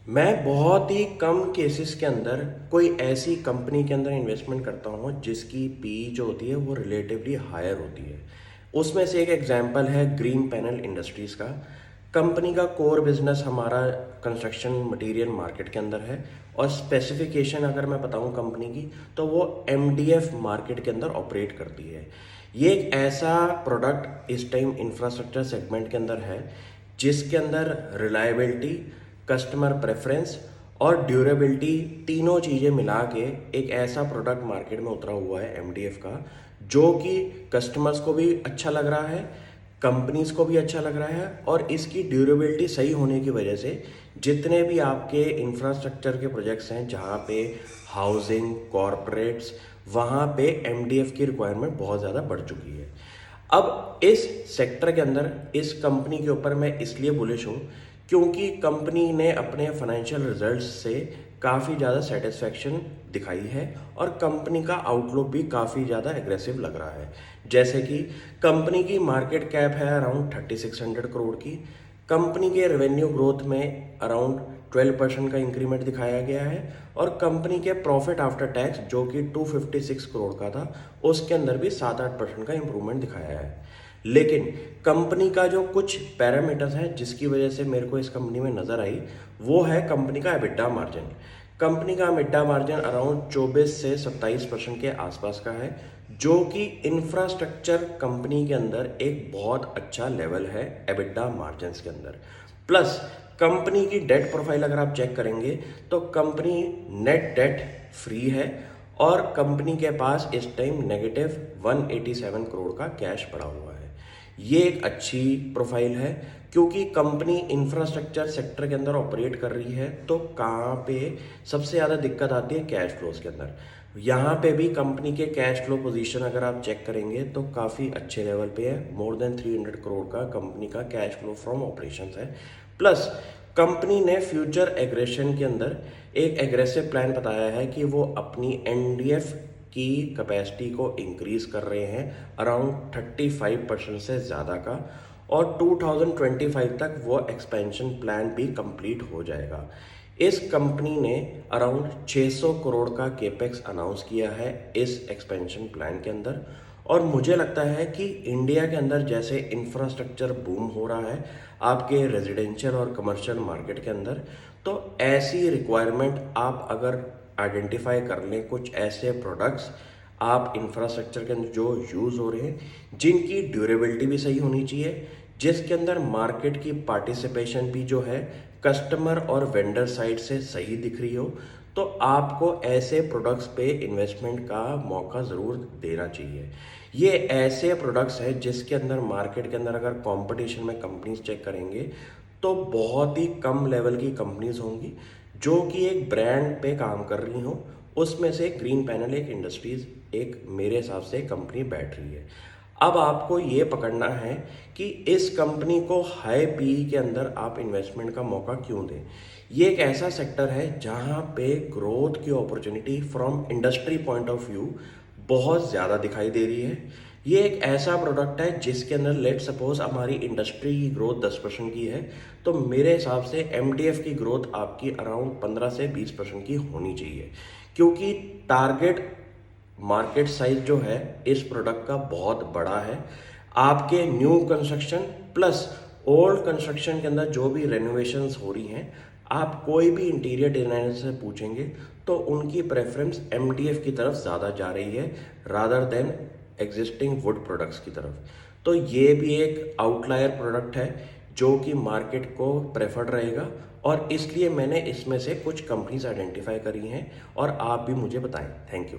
मैं बहुत ही कम केसेस के अंदर कोई ऐसी कंपनी के अंदर इन्वेस्टमेंट करता हूँ जिसकी पी जो होती है वो रिलेटिवली हायर होती है। उसमें से एक एग्जांपल है ग्रीन पैनल इंडस्ट्रीज़ का। कंपनी का कोर बिजनेस हमारा कंस्ट्रक्शन मटेरियल मार्केट के अंदर है, और स्पेसिफिकेशन अगर मैं बताऊं कंपनी की तो वो एमडीएफ मार्केट के अंदर ऑपरेट करती है। ये एक ऐसा प्रोडक्ट इस टाइम इंफ्रास्ट्रक्चर सेगमेंट के अंदर है जिसके अंदर रिलायबिलिटी, कस्टमर प्रेफरेंस और ड्यूरेबिलिटी तीनों चीज़ें मिला के एक ऐसा प्रोडक्ट मार्केट में उतरा हुआ है एमडीएफ का, जो कि कस्टमर्स को भी अच्छा लग रहा है, कंपनीज को भी अच्छा लग रहा है, और इसकी ड्यूरेबिलिटी सही होने की वजह से जितने भी आपके इंफ्रास्ट्रक्चर के प्रोजेक्ट्स हैं जहाँ पे हाउसिंग कॉरपोरेट्स, वहाँ पे एमडीएफ की रिक्वायरमेंट बहुत ज़्यादा बढ़ चुकी है। अब इस सेक्टर के अंदर इस कंपनी के ऊपर मैं इसलिए बुलिश हूँ क्योंकि कंपनी ने अपने फाइनेंशियल रिजल्ट्स से काफ़ी ज़्यादा सेटिस्फैक्शन दिखाई है, और कंपनी का आउटलुक भी काफ़ी ज़्यादा एग्रेसिव लग रहा है। जैसे कि कंपनी की मार्केट कैप है अराउंड 3600 करोड़ की। कंपनी के रेवेन्यू ग्रोथ में अराउंड 12% का इंक्रीमेंट दिखाया गया है, और कंपनी के प्रॉफिट आफ्टर टैक्स जो कि 256 करोड़ का था उसके अंदर भी 7-8% का इंप्रूवमेंट दिखाया है। लेकिन कंपनी का जो कुछ पैरामीटर्स हैं जिसकी वजह से मेरे को इस कंपनी में नज़र आई, वो है कंपनी का एबिटा मार्जिन। कंपनी का एबिटा मार्जिन अराउंड 24 से 27% के आसपास का है, जो कि इंफ्रास्ट्रक्चर कंपनी के अंदर एक बहुत अच्छा लेवल है एबिटा मार्जिन के अंदर। प्लस कंपनी की डेट प्रोफाइल अगर आप चेक करेंगे तो कंपनी नेट डेट फ्री है, और कंपनी के पास इस टाइम नेगेटिव 187 करोड़ का कैश पड़ा हुआ है। ये एक अच्छी प्रोफाइल है क्योंकि कंपनी इंफ्रास्ट्रक्चर सेक्टर के अंदर ऑपरेट कर रही है, तो कहाँ पे सबसे ज़्यादा दिक्कत आती है कैश फ्लोज के अंदर। यहाँ पे भी कंपनी के कैश फ्लो पोजीशन अगर आप चेक करेंगे तो काफ़ी अच्छे लेवल पे है, मोर देन 300 करोड़ का कंपनी का कैश फ्लो फ्रॉम ऑपरेशंस है। प्लस कंपनी ने फ्यूचर एग्रेशन के अंदर एक एग्रेसिव प्लान बताया है कि वो अपनी एनडीएफ की कैपेसिटी को इंक्रीज कर रहे हैं अराउंड 35% से ज़्यादा का, और 2025 तक वो एक्सपेंशन प्लान भी कंप्लीट हो जाएगा। इस कंपनी ने अराउंड 600 करोड़ का केपेक्स अनाउंस किया है इस एक्सपेंशन प्लान के अंदर, और मुझे लगता है कि इंडिया के अंदर जैसे इंफ्रास्ट्रक्चर बूम हो रहा है आपके रेजिडेंशियल और कमर्शियल मार्केट के अंदर, तो ऐसी रिक्वायरमेंट आप अगर आइडेंटिफाई कर लें, कुछ ऐसे प्रोडक्ट्स आप इंफ्रास्ट्रक्चर के अंदर जो यूज़ हो रहे हैं जिनकी ड्यूरेबिलिटी भी सही होनी चाहिए, जिसके अंदर मार्केट की पार्टिसिपेशन भी जो है कस्टमर और वेंडर साइड से सही दिख रही हो, तो आपको ऐसे प्रोडक्ट्स पे इन्वेस्टमेंट का मौका ज़रूर देना चाहिए। ये ऐसे प्रोडक्ट्स हैं जिसके अंदर मार्केट के अंदर अगर कंपटीशन में कंपनीज चेक करेंगे तो बहुत ही कम लेवल की कंपनीज होंगी जो कि एक ब्रांड पे काम कर रही हों। उसमें से ग्रीन पैनल एक इंडस्ट्रीज एक मेरे हिसाब से कंपनी बैठ रही है। अब आपको ये पकड़ना है कि इस कंपनी को हाई पीई के अंदर आप इन्वेस्टमेंट का मौका क्यों दें। ये एक ऐसा सेक्टर है जहां पे ग्रोथ की opportunity from industry point of view बहुत ज़्यादा दिखाई दे रही है। ये एक ऐसा प्रोडक्ट है जिसके अंदर लेट सपोज हमारी इंडस्ट्री की ग्रोथ 10% की है, तो मेरे हिसाब से एमडीएफ की ग्रोथ आपकी अराउंड 15 से 20% की होनी चाहिए, क्योंकि टारगेट मार्केट साइज जो है इस प्रोडक्ट का बहुत बड़ा है। आपके new construction plus old construction के अंदर जो भी रेनोवेशंस हो रही हैं, आप कोई भी इंटीरियर डिजाइनर से पूछेंगे तो उनकी प्रेफरेंस एमडीएफ की तरफ ज़्यादा जा रही है rather than existing would products की तरफ। तो ये भी एक आउटलायर प्रोडक्ट है जो कि मार्केट को प्रेफर्ड रहेगा, और इसलिए मैंने इसमें से कुछ कंपनीज आइडेंटिफाई करी हैं और आप भी मुझे बताएं। Thank you.